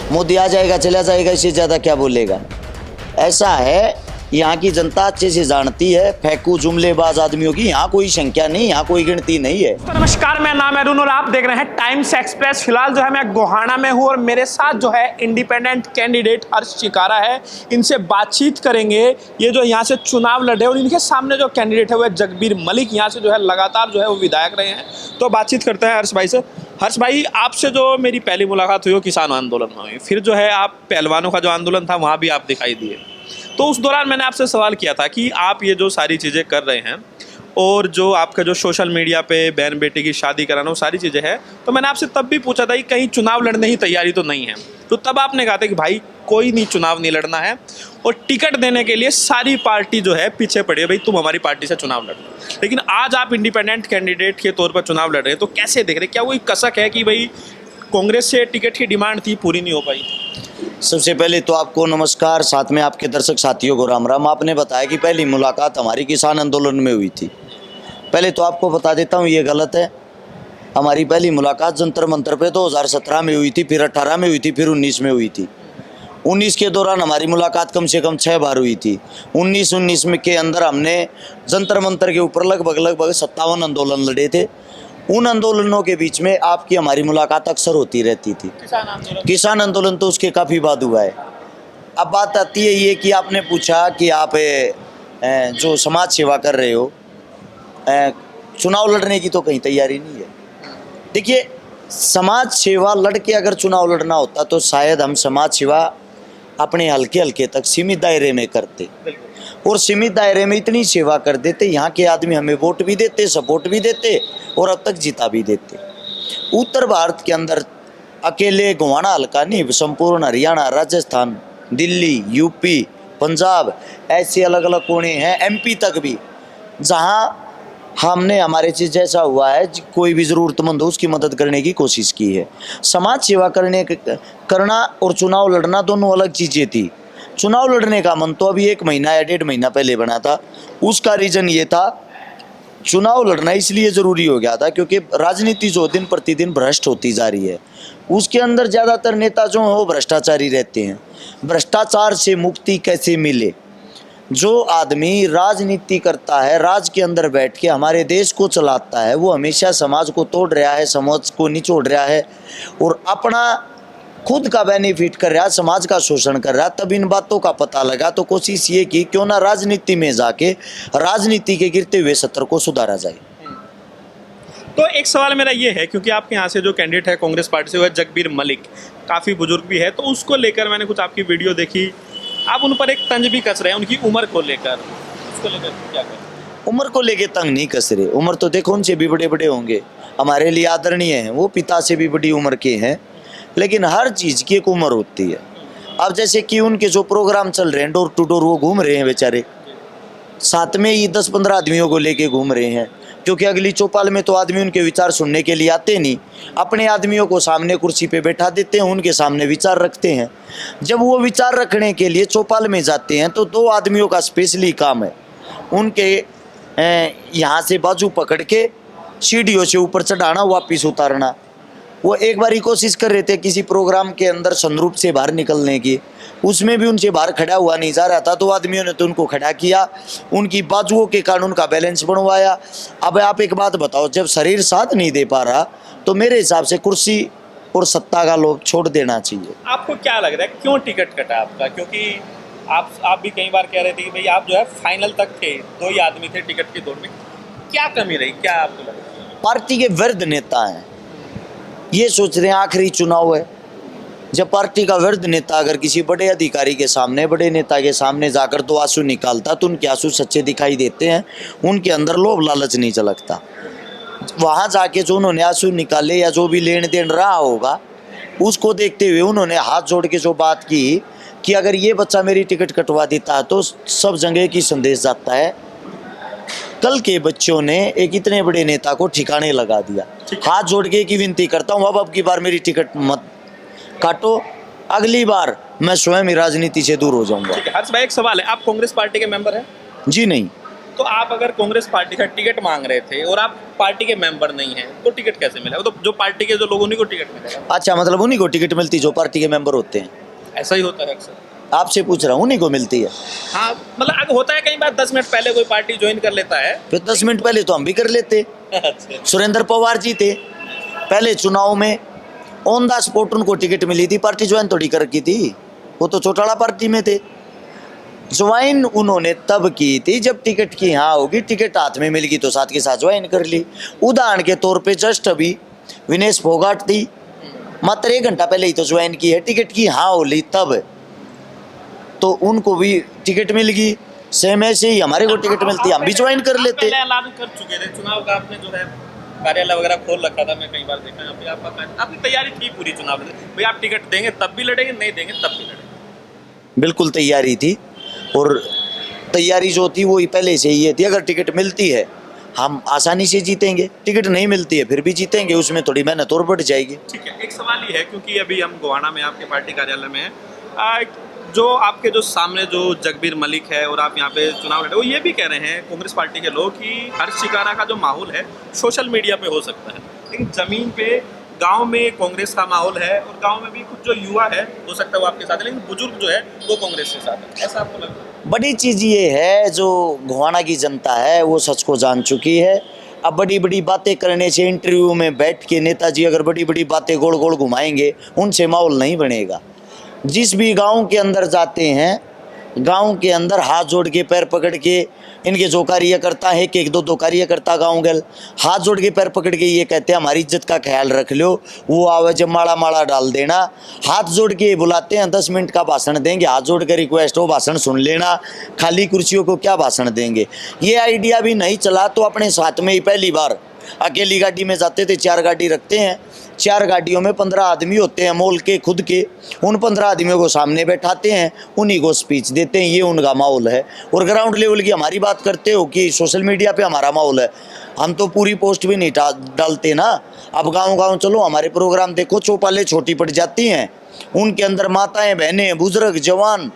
मोदी आ जाएगा चला जाएगा, इससे ज़्यादा क्या बोलेगा। ऐसा है, यहाँ की जनता अच्छे से जानती है, फेंकू जुमलेबाज आदमियों की यहाँ कोई संख्या नहीं, यहाँ कोई गिनती नहीं है। तो नमस्कार, मेरा नाम है अरुण और आप देख रहे हैं टाइम्स एक्सप्रेस। फिलहाल जो है मैं गोहाना में हूँ और मेरे साथ जो है इंडिपेंडेंट कैंडिडेट हर्ष चिकारा है। इनसे बातचीत करेंगे। ये जो यहाँ से चुनाव लड़े और इनके सामने जो कैंडिडेट है वो जगबीर मलिक, यहाँ से जो है लगातार जो है वो विधायक रहे हैं। तो बातचीत करते हैं हर्ष भाई से। हर्ष भाई, आपसे जो मेरी पहली मुलाकात हुई वो किसान आंदोलन में हुई, फिर जो है आप पहलवानों का जो आंदोलन था वहाँ भी आप दिखाई दिए। तो उस दौरान मैंने आपसे सवाल किया था कि आप ये जो सारी चीज़ें कर रहे हैं और जो आपका जो सोशल मीडिया पे बहन बेटे की शादी कराना वो सारी चीज़ें हैं, तो मैंने आपसे तब भी पूछा था कि कहीं चुनाव लड़ने की तैयारी तो नहीं है। तो तब आपने कहा था कि भाई कोई नहीं, चुनाव नहीं लड़ना है और टिकट देने के लिए सारी पार्टी जो है पीछे पड़ी है, भाई तुम हमारी पार्टी से चुनाव लड़ना। लेकिन आज आप इंडिपेंडेंट कैंडिडेट के तौर पर चुनाव लड़ रहे हैं, तो कैसे देख रहे हैं? क्या कोई कसक है कि भाई कांग्रेस से टिकट की डिमांड थी, पूरी नहीं हो पाई? सबसे पहले तो आपको नमस्कार, साथ में आपके दर्शक साथियों को राम राम। आपने बताया कि पहली मुलाकात हमारी किसान आंदोलन में हुई थी। पहले तो आपको बता देता हूँ ये गलत है। हमारी पहली मुलाकात जंतर मंतर पे 2017 में हुई थी, फिर 18 में हुई थी, फिर 19 में हुई थी। 19 के दौरान हमारी मुलाकात कम से कम 6 बार हुई थी। 19 में के अंदर हमने जंतर मंतर के ऊपर लगभग 57 आंदोलन लड़े थे। उन आंदोलनों के बीच में आपकी हमारी मुलाकात अक्सर होती रहती थी। किसान आंदोलन तो उसके काफ़ी बाद हुआ है। अब बात आती है ये कि आपने पूछा कि आप जो समाज सेवा कर रहे हो, चुनाव लड़ने की तो कहीं तैयारी नहीं है। देखिए, समाज सेवा लड़के अगर चुनाव लड़ना होता तो शायद हम समाज सेवा अपने हल्के हल्के तक सीमित दायरे में करते और सीमित दायरे में इतनी सेवा कर देते, यहाँ के आदमी हमें वोट भी देते, सपोर्ट भी देते और अब तक जीता भी देते। उत्तर भारत के अंदर अकेले गोहाना हल्का नहीं, संपूर्ण हरियाणा, राजस्थान, दिल्ली, यूपी, पंजाब, ऐसे अलग अलग कोने हैं, एमपी तक भी, जहाँ हमने हमारे चीज़ जैसा हुआ है, कोई भी ज़रूरतमंद हो उसकी मदद करने की कोशिश की है। समाज सेवा करना और चुनाव लड़ना दोनों अलग चीज़ें थी। चुनाव लड़ने का मन तो अभी 1 महीना या 1.5 महीना पहले बना था। उसका रीज़न ये था, चुनाव लड़ना इसलिए ज़रूरी हो गया था क्योंकि राजनीति जो दिन प्रतिदिन भ्रष्ट होती जा रही है। उसके अंदर ज़्यादातर नेता जो हैं वो भ्रष्टाचारी रहते हैं। भ्रष्टाचार से मुक्ति कैसे मिले? जो आदमी राजनीति करता है, राज के अंदर बैठ के हमारे देश को चलाता है, वो हमेशा समाज को तोड़ रहा है, समाज को निचोड़ रहा है और अपना खुद का बेनिफिट कर रहा है, समाज का शोषण कर रहा है। तब इन बातों का पता लगा तो कोशिश ये की क्यों ना राजनीति में जाके राजनीति के गिरते हुए सत्र को सुधारा जाए। तो एक सवाल मेरा ये है, क्योंकि आपके यहाँ से जो कैंडिडेट है कांग्रेस पार्टी से वो है जगबीर मलिक, काफ़ी बुजुर्ग भी है, तो उसको लेकर मैंने कुछ आपकी वीडियो देखी, आप उन पर एक तंज भी कस रहे हैं उनकी उम्र को लेकर। उसको लेकर क्या करें? उम्र को लेकर तंग नहीं कस रहे। उम्र तो देखो उनसे भी बड़े बड़े होंगे, हमारे लिए आदरणीय हैं, वो पिता से भी बड़ी उम्र के हैं, लेकिन हर चीज़ की एक उम्र होती है। अब जैसे कि उनके जो प्रोग्राम चल रहे हैं डोर टू डोर, वो घूम रहे हैं बेचारे, साथ में ही 10-15 आदमियों को लेके घूम रहे हैं, क्योंकि अगली चौपाल में तो आदमी उनके विचार सुनने के लिए आते नहीं। अपने आदमियों को सामने कुर्सी पे बैठा देते हैं, उनके सामने विचार रखते हैं। जब वो विचार रखने के लिए चौपाल में जाते हैं तो 2 आदमियों का स्पेशली काम है, उनके यहाँ से बाजू पकड़ के सीढ़ियों से ऊपर चढ़ाना, वापिस उतारना। वो एक बार ही कोशिश कर रहे थे किसी प्रोग्राम के अंदर संरूप से बाहर निकलने की, उसमें भी उनसे बाहर खड़ा हुआ नहीं जा रहा था, तो आदमियों ने तो उनको खड़ा किया, उनकी बाजुओं के कारण उनका बैलेंस बनवाया। अब आप एक बात बताओ, जब शरीर साथ नहीं दे पा रहा तो मेरे हिसाब से कुर्सी और सत्ता का लोभ छोड़ देना चाहिए। आपको क्या लग रहा है क्यों टिकट कटा आपका? क्योंकि आप भी कई बार कह रहे थे कि भाई आप जो है फाइनल तक थे, 2 ही आदमी थे टिकट की दौड़ में, क्या कमी रही? क्या आपको लग रहा है? पार्टी के वृद्ध नेता हैं, ये सोच रहे हैं आखिरी चुनाव है। जब पार्टी का वृद्ध नेता अगर किसी बड़े अधिकारी के सामने, बड़े नेता के सामने जाकर 2 आंसू निकालता तो उनके आंसू सच्चे दिखाई देते हैं, उनके अंदर लोभ लालच नहीं झलकता। वहाँ जाके जो उन्होंने आंसू निकाले या जो भी लेन देन रहा होगा, उसको देखते हुए उन्होंने हाथ जोड़ के जो बात की कि अगर ये बच्चा मेरी टिकट कटवा देता है तो सब जगह की संदेश जाता है। कल के बच्चों ने एक इतने बड़े नेता को ठिकाने लगा दिया। हाथ जोड़ के की विनती करता हूँ, अब की बार मेरी टिकट मत काटो, अगली बार मैं स्वयं ही राजनीति से दूर हो जाऊंगा। ठीक है हर्ष भाई, एक सवाल है, आप कांग्रेस पार्टी के मेंबर हैं? जी नहीं। तो आप अगर कांग्रेस पार्टी का टिकट मांग रहे थे और आप पार्टी के मेंबर नहीं हैं तो टिकट कैसे मिला? तो जो पार्टी के जो लोग उन्हीं को टिकट मिलेगा। अच्छा, मतलब उन्हीं को टिकट मिलती जो पार्टी के मेंबर होते हैं? ऐसा ही होता है अक्सर। आपसे पूछ रहा हूँ, उन्हीं को मिलती है? हाँ, मतलब अगर होता है कई बार 10 मिनट पहले कोई पार्टी ज्वाइन कर लेता है। फिर 10 मिनट पहले तो हम भी कर लेते। अच्छा। सुरेंद्र पवार जी थे पहले चुनाव में, ऑन द स्पॉट उनको टिकट मिली थी, पार्टी ज्वाइन थोड़ी कर की थी, वो तो चौटाला पार्टी में थे। ज्वाइन उन्होंने तब की थी जब टिकट की हाँ होगी, टिकट हाथ में मिल गई तो साथ के साथ ज्वाइन कर ली। उदाहरण के तौर पे जस्ट अभी विनेश फोगाट थी, मात्र 1 घंटा पहले ही तो ज्वाइन की है, टिकट की हाँ हो ली तब, तो उनको भी टिकट मिल गई। सेम ऐसे ही हमारे को टिकट मिलती, हम भी ज्वाइन कर लेते। पहले ऐलान कर चुके थे चुनाव का, आपने जो है कार्यालय वगैरह खोल रखा था, मैं कई बार देखा है। अभी आपकी तैयारी थी पूरी चुनाव में, भाई आप टिकट देंगे तब भी लड़ेंगे, नहीं देंगे तब भी लड़ेंगे? बिल्कुल तैयारी थी, और तैयारी जो थी वो ही पहले से ही ये थी, अगर टिकट मिलती है हम आसानी से जीतेंगे, टिकट नहीं मिलती है फिर भी जीतेंगे, उसमें थोड़ी मेहनत और बढ़ जाएगी। ठीक है, एक सवाल ही है, क्योंकि अभी हम गोहाना में आपके पार्टी कार्यालय में हैं, जो आपके जो सामने जो जगबीर मलिक है और आप यहाँ पे चुनाव लड़े, वो ये भी कह रहे हैं कांग्रेस पार्टी के लोग कि हर्ष शिकारा का जो माहौल है सोशल मीडिया पे हो सकता है, लेकिन जमीन पे गांव में कांग्रेस का माहौल है, और गांव में भी कुछ जो युवा है हो सकता है वो आपके साथ है, लेकिन बुजुर्ग जो है वो कांग्रेस के साथ है, ऐसा आपको लगता है? बड़ी चीज़ ये है, जो गोहाना की जनता है वो सच को जान चुकी है। अब बड़ी बड़ी बातें करने से, इंटरव्यू में बैठ के नेताजी अगर बड़ी बड़ी बातें गोल गोल घुमाएंगे, उनसे माहौल नहीं बनेगा। जिस भी गांव के अंदर जाते हैं, गांव के अंदर हाथ जोड़ के पैर पकड़ के, इनके जो कार्यकर्ता है, एक दो कार्यकर्ता गाँव गल हाथ जोड़ के पैर पकड़ के ये कहते हैं हमारी इज्जत का ख्याल रख लो, वो आवे जब माड़ा माड़ा डाल देना, हाथ जोड़ के बुलाते हैं, 10 मिनट का भाषण देंगे, हाथ जोड़ के रिक्वेस्ट हो भाषण सुन लेना, खाली कुर्सियों को क्या भाषण देंगे। ये आइडिया भी नहीं चला तो अपने साथ में ही पहली बार अकेली गाड़ी में जाते थे, 4 गाड़ी रखते हैं, 4 गाड़ियों में 15 आदमी होते हैं मोल के खुद के, उन 15 आदमियों को सामने बैठाते हैं, उन्हीं को स्पीच देते हैं, ये उनका माहौल है। और ग्राउंड लेवल की हमारी बात करते हो कि सोशल मीडिया पे हमारा माहौल है, हम तो पूरी पोस्ट भी नहीं डालते ना। अब गांव गांव चलो, हमारे प्रोग्राम देखो, चौपालें छोटी पड़ जाती हैं, उनके अंदर माताएं बहनें बुजुर्ग जवान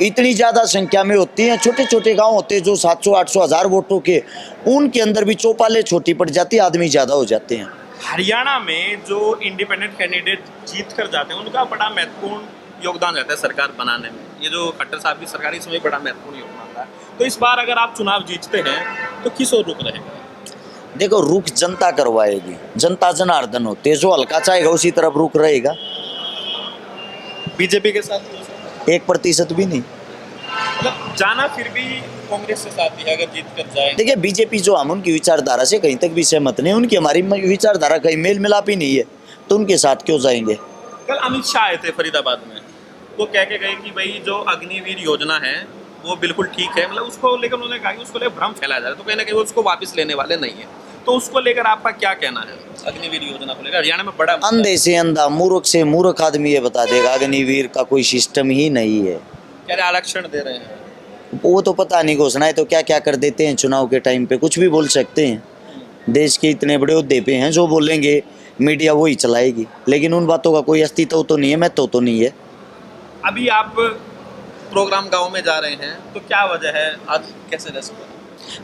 इतनी ज़्यादा संख्या में होती हैं। छोटे छोटे गांव होते हैं जो 700 800 1000 वोटों के, उनके अंदर भी चौपालें छोटी पड़ जाती है, आदमी ज़्यादा हो जाते हैं। हरियाणा में जो इंडिपेंडेंट कैंडिडेट जीत कर जाते हैं उनका बड़ा महत्वपूर्ण योगदान रहता है सरकार बनाने में। ये जो खट्टर साहब की सरकार, इसमें बड़ा महत्वपूर्ण योगदान रहा है। तो इस बार अगर आप चुनाव जीतते हैं तो किस ओर रुख रहेगा? देखो, रुख जनता करवाएगी, जनता जनार्दन होते, जो हल्का चाहेगा उसी तरफ रुख रहेगा। बीजेपी के साथ 1% भी नहीं, मतलब जाना फिर भी कांग्रेस के साथ ही है अगर जीत कर जाए। देखिए बीजेपी जो, हम उनकी विचारधारा से कहीं तक भी सहमत नहीं, उनकी हमारी विचारधारा कहीं मेल मिलाप ही नहीं है, तो उनके साथ क्यों जाएंगे। कल अमित शाह आए थे फरीदाबाद में, वो कह के गए कि भाई जो अग्निवीर योजना है वो बिल्कुल ठीक है, मतलब उसको लेकर उन्होंने कहा कि उसको लेकर भ्रम फैलाया जा रहा है, तो कहीं ना कहीं वो उसको वापस लेने वाले नहीं है। तो उसको लेकर आपका क्या कहना है? अग्निवीर योजना को लेकर हरियाणा में बड़ा अंधे से अंधा, मूर्ख से मूर्ख आदमी ये बता देगा अग्निवीर का कोई सिस्टम ही नहीं है। कह रहे आरक्षण दे रहे हैं, वो तो पता नहीं, घोषणाएं तो क्या क्या कर देते हैं, चुनाव के टाइम पे कुछ भी बोल सकते हैं। देश के इतने बड़े ओहदे पे हैं, जो बोलेंगे मीडिया वही चलाएगी, लेकिन उन बातों का कोई अस्तित्व तो नहीं है, महत्व तो नहीं है। अभी आप प्रोग्राम गांव में जा रहे हैं तो क्या वजह है, आज कैसे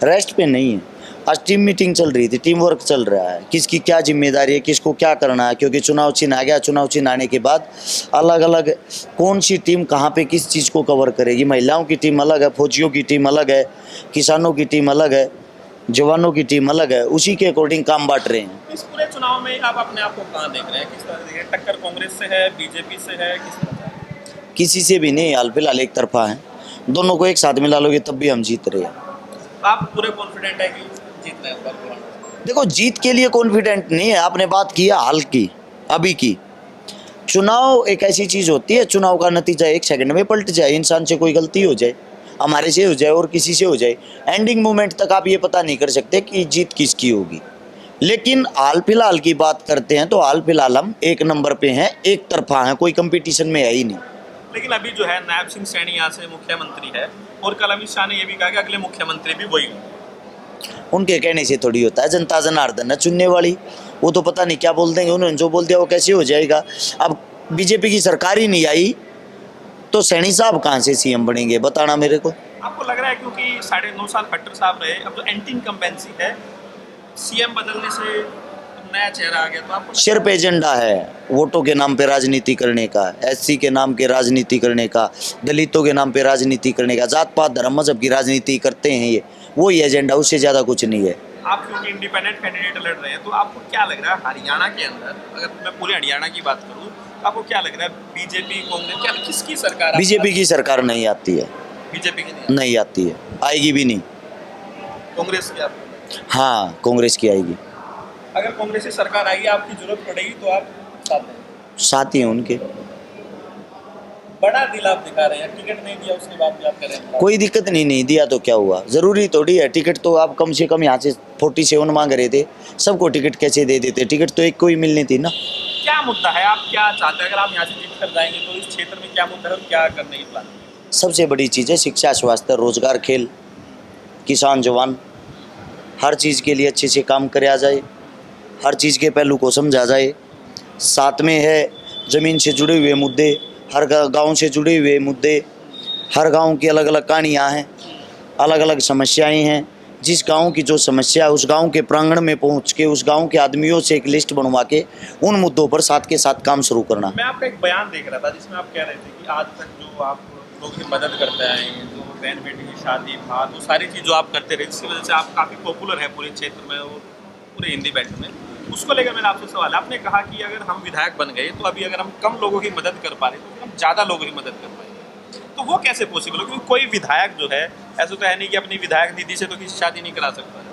रेस्ट पे नहीं है, आज टीम मीटिंग चल रही थी, टीम वर्क चल रहा है, किसकी क्या जिम्मेदारी है, किसको क्या करना है, क्योंकि चुनाव चिन्ह आ गया। चुनाव चिन्ह आने के बाद अलग अलग कौन सी टीम कहाँ पे किस चीज़ को कवर करेगी। महिलाओं की टीम अलग है, फौजियों की टीम अलग है, किसानों की टीम अलग है, जवानों की टीम अलग है, उसी के अकॉर्डिंग काम बांट रहे हैं। इस पूरे चुनाव में आप अपने आप को कहाँ देख रहे हैं, किस तरह देख रहे हैं? टक्कर कांग्रेस से है, बीजेपी से है, किस तरह से? किसी से भी नहीं, हाल फिलहाल एक तरफा है, दोनों को एक साथ मिला लोगे तब भी हम जीत रहे हैं। आप पूरे कॉन्फिडेंट है कि जीत रहे हैं? देखो, जीत के लिए कॉन्फिडेंट नहीं है, आपने बात किया हाल की, अभी की। चुनाव एक ऐसी चीज़ होती है, चुनाव का नतीजा 1 सेकंड में पलट जाए, इंसान से कोई गलती हो जाए, हमारे से हो जाए और किसी से हो जाए, एंडिंग मोमेंट तक आप ये पता नहीं कर सकते कि जीत किसकी होगी। लेकिन हाल फिलहाल की बात करते हैं तो हाल फिलहाल हम 1 नंबर पे हैं, एक तरफा हैं, कोई कंपटीशन में है ही नहीं। लेकिन अभी जो है नायब सिंह सैनी यहाँ से मुख्यमंत्री है, और कल अमित शाह ने ये भी कहा कि अगले मुख्यमंत्री भी वही होंगे। उनके कहने से थोड़ी होता है, जनता जनार्दन है चुनने वाली, वो तो पता नहीं क्या बोल देंगे, उन्होंने जो बोल दिया वो कैसे हो जाएगा। अब बीजेपी की सरकार ही नहीं आई तो सैनी साहब कहाँ से सीएम बनेंगे, बताना मेरे को। आपको लग रहा है क्योंकि 9.5 साल खट्टर साहब रहे, अब जो एंटी इनकम्बेंसी है, सीएम बदलने से नया चेहरा आ गया, तो आपको सिर्फ एजेंडा है वोटों के नाम पे राजनीति करने का, एससी के नाम के राजनीति करने का, दलितों के नाम पे राजनीति करने का, जात पात धर्म मजहब की राजनीति करते हैं, ये वही एजेंडा, उससे ज़्यादा कुछ नहीं है। आप क्योंकि इंडिपेंडेंट कैंडिडेट लड़ रहे हैं, तो आपको क्या लग रहा है हरियाणा के अंदर, अगर मैं पूरे हरियाणा की बात करूँ, तो आपको क्या लग रहा है बीजेपी कांग्रेस क्या किसकी सरकार? बीजेपी की सरकार नहीं आती है, बीजेपी की नहीं आती है, आएगी भी नहीं। कांग्रेस की आपको? हाँ, कांग्रेस की आएगी। अगर कांग्रेस की सरकार आएगी, आपकी जरूरत पड़ेगी तो आप साथ हैं? साथ ही हैं उनके। बड़ा दिल आप दिखा रहे हैं, टिकट नहीं दिया उसके बाद भी आप करें? कोई दिक्कत नहीं दिया तो क्या हुआ, ज़रूरी थोड़ी है टिकट, तो आप कम से कम यहाँ से 47 मांग रहे थे, सबको टिकट कैसे दे देते, टिकट तो एक को ही मिलनी थी ना। क्या मुद्दा है, आप क्या चाहते हैं, अगर आप यहाँ से जीत कर जाएंगे तो इस क्षेत्र में क्या मुद्दा है और क्या करने की प्लान? सबसे बड़ी चीज़ है शिक्षा, स्वास्थ्य, रोजगार, खेल, किसान, जवान, हर चीज़ के लिए अच्छे से काम कराया जाए, हर चीज़ के पहलू को समझा जाए। साथ में है ज़मीन से जुड़े हुए मुद्दे, हर गांव से जुड़े हुए मुद्दे, हर गांव की अलग अलग कहानियाँ हैं, अलग अलग समस्याएं हैं। जिस गांव की जो समस्या, उस गांव के प्रांगण में पहुंच के उस गांव के आदमियों से एक लिस्ट बनवा के उन मुद्दों पर साथ के साथ काम शुरू करना। मैं आपका एक बयान देख रहा था जिसमें आप कह रहे थे कि आज तक जो आप लोगों की मदद करते आए हैं, जो बहन बेटी की शादी भात, वो सारी चीज़ जो आप करते रहे, जिसकी वजह से आप काफ़ी पॉपुलर है पूरे क्षेत्र में और पूरे हिंदी बेल्ट में, उसको लेकर मेरा आपसे सवाल है। आपने कहा कि अगर हम विधायक बन गए तो अभी अगर हम कम लोगों की मदद कर पा रहे तो फिर हम ज़्यादा लोगों की मदद कर पाएंगे, तो वो कैसे पॉसिबल हो? क्योंकि कोई विधायक जो है ऐसा तो है नहीं कि अपनी विधायक निधि से तो किसी शादी नहीं करा सकता है,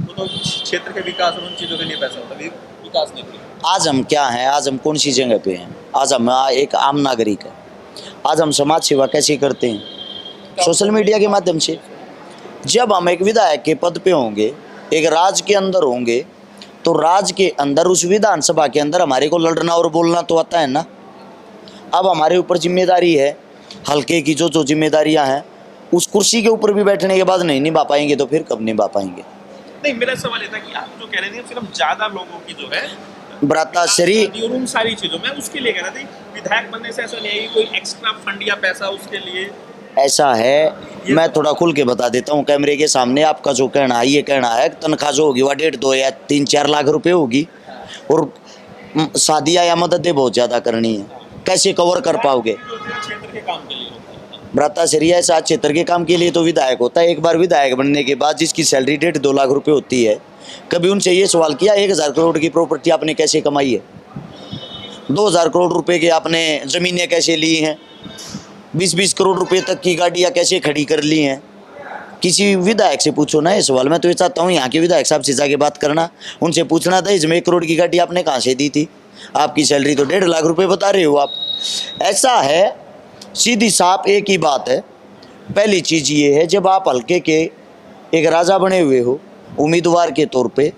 वो तो क्षेत्र के विकास और उन चीज़ों के लिए पैसा होता है, विकास नहीं किया। आज हम क्या हैं, आज हम कौन सी जगह पे हैं? आज हम एक आम नागरिक है। आज हम समाज सेवा कैसे करते हैं? सोशल मीडिया के माध्यम से। जब हम एक विधायक के पद पे होंगे, एक राज्य के अंदर होंगे, तो राज्य के अंदर उस विधानसभा के अंदर हमारे को लड़ना और बोलना तो आता है ना। अब हमारे ऊपर जिम्मेदारी है, हल्के की जो जो जिम्मेदारियां हैं, उस कुर्सी के ऊपर भी बैठने के बाद नहीं निभा पाएंगे तो फिर कब निभा पाएंगे? नहीं, मेरा सवाल ये था कि आप जो कह रहे थे सिर्फ ज़्यादा लोगों की जो है भ्राताश्री और उन सारी चीज़ों में, उसके लिए कह रहे थे विधायक बनने से ऐसा नहीं है कि कोई एक्स्ट्रा फंड या पैसा उसके लिए ऐसा है। मैं थोड़ा खुल के बता देता हूँ कैमरे के सामने। आपका जो कहना है, ये कहना है तनख्वाह जो होगी वह 1.5, 2 या 3-4 लाख रुपए होगी और शादियाँ या मददें बहुत ज़्यादा करनी है, कैसे कवर कर पाओगे? क्षेत्र के काम के लिए भ्राताश्री ऐसा क्षेत्र के काम के लिए तो विधायक होता है। एक बार विधायक बनने के बाद जिसकी सैलरी 1.5-2 लाख रुपए होती है, कभी उनसे ये सवाल किया 1000 करोड़ की प्रॉपर्टी आपने कैसे कमाई है? 2000 करोड़ रुपए की आपने ज़मीनें कैसे ली हैं? 20-20 करोड़ रुपए तक की गाड़ियाँ कैसे खड़ी कर ली हैं? किसी विधायक से पूछो ना ये सवाल। मैं तो ये चाहता हूँ यहाँ के विधायक साहब से जाके बात करना, उनसे पूछना था इसमें 1 करोड़ की गाड़ी आपने कहाँ से दी थी? आपकी सैलरी तो 1.5 लाख रुपए बता रहे हो आप। ऐसा है, सीधी साफ एक ही बात है। पहली चीज़ ये है, जब आप हल्के के एक राजा बने हुए हो उम्मीदवार के तौर पे,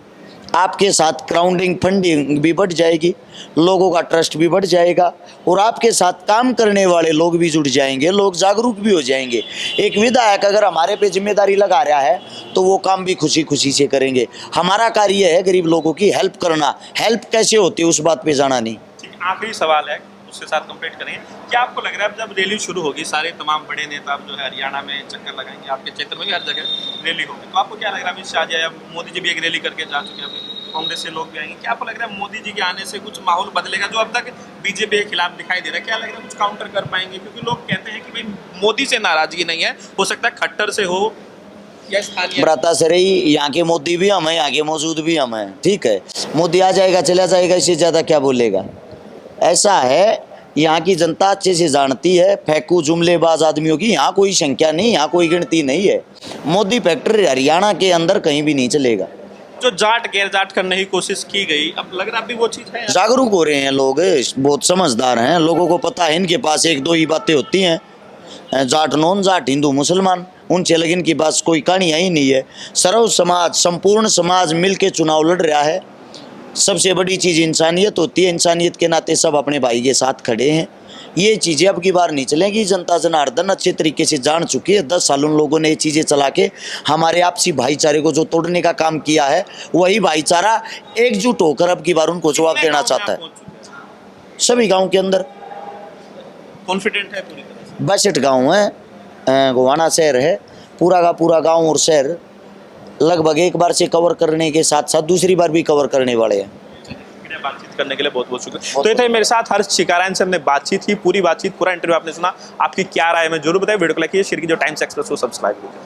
आपके साथ क्राउडिंग फंडिंग भी बढ़ जाएगी, लोगों का ट्रस्ट भी बढ़ जाएगा और आपके साथ काम करने वाले लोग भी जुड़ जाएंगे, लोग जागरूक भी हो जाएंगे। एक विधायक अगर हमारे पे जिम्मेदारी लगा रहा है तो वो काम भी खुशी खुशी से करेंगे। हमारा कार्य है गरीब लोगों की हेल्प करना। हेल्प कैसे होती है उस बात पे जाना नहीं। आखिरी सवाल है, उसके साथ कंप्लीट करेंगे। क्या आपको लग रहा है जब रैली शुरू होगी, सारे तमाम बड़े नेता जो है हरियाणा में चक्कर लगाएंगे, आपके क्षेत्र में भी हर जगह रैली होगी, तो आपको क्या लग रहा है अमित शाह जी या मोदी जी भी एक रैली करके जा चुके हैं, कांग्रेस से लोग भी आएंगे, क्या आपको लग रहा है मोदी जी के आने से कुछ माहौल बदलेगा जो अब तक बीजेपी के खिलाफ दिखाई दे रहा है? क्या लग रहा है कुछ काउंटर कर पाएंगे? क्योंकि लोग कहते हैं कि भाई मोदी से नाराजगी नहीं है, हो सकता है खट्टर से हो या स्थानीय। भ्राताश्री, यहाँ के मोदी भी हम हैं, यहाँ के मौजूद भी हम हैं, ठीक है। मोदी आ जाएगा चला जाएगा, इससे ज़्यादा क्या बोलेगा? ऐसा है, यहाँ की जनता अच्छे से जानती है, फेंकू जुमलेबाज आदमियों की यहाँ कोई संख्या नहीं, यहाँ कोई गिनती नहीं है। मोदी फैक्ट्री हरियाणा के अंदर कहीं भी नहीं चलेगा। जो जाट गैर जाट करने की कोशिश की गई, अब लग रहा है अभी वो चीज़ है। जागरूक हो रहे हैं लोग, बहुत समझदार हैं, लोगों को पता है इनके पास 1-2 ही बातें होती हैं, जाट नॉन जाट, हिंदू मुसलमान, उनसे लग इनके पास कोई कहानियाँ ही नहीं है। सर्व समाज, संपूर्ण समाज मिल के चुनाव लड़ रहा है। सबसे बड़ी चीज़ इंसानियत होती है, इंसानियत के नाते सब अपने भाई के साथ खड़े हैं। ये चीज़ें अब की बार नहीं चलेंगी। जनता जनार्दन अच्छे तरीके से जान चुकी है। 10 साल उन लोगों ने ये चीज़ें चला के हमारे आपसी भाईचारे को जो तोड़ने का काम किया है, वही भाईचारा एकजुट होकर अब की बार उनको जवाब देना चाहता है। सभी गाँव के अंदर कॉन्फिडेंट है पूरी तरह से? 62 गाँव हैं, गोवाना शहर है, पूरा का पूरा गांव और शहर लगभग एक बार से कवर करने के साथ साथ दूसरी बार भी कवर करने वाले हैं। बातचीत करने के लिए बहुत बहुत शुक्रिया। तो ये थे मेरे साथ हर्ष चिकारा, इनसे हमने बातचीत की, पूरी बातचीत, पूरा इंटरव्यू आपने सुना। आपकी क्या राय है मैं जरूर बताइए। वीडियो को लाइक कीजिए, शेयर कीजिए, टाइम्स एक्सप्रेस को सब्सक्राइब कीजिए।